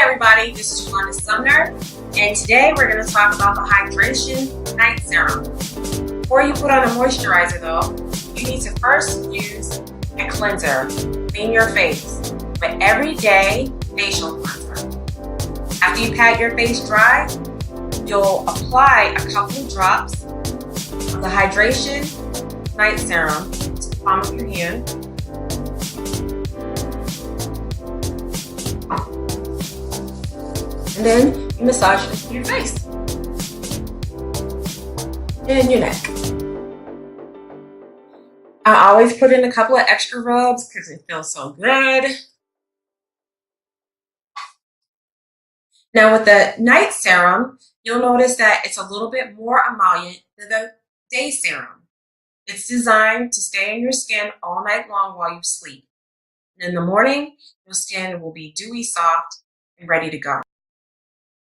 Hi everybody, this is Rolande Sumner, and today we're going to talk about the Hydration Night Serum. Before you put on a moisturizer though, you need to first use a cleanser. Clean your face with everyday facial cleanser. After you pat your face dry, you'll apply a couple of drops of the Hydration Night Serum to the palm of your hand. And then you massage it into your face and your neck. I always put in a couple of extra rubs because it feels so good. Now with the night serum, you'll notice that it's a little bit more emollient than the day serum. It's designed to stay in your skin all night long while you sleep. And in the morning, your skin will be dewy soft and ready to go.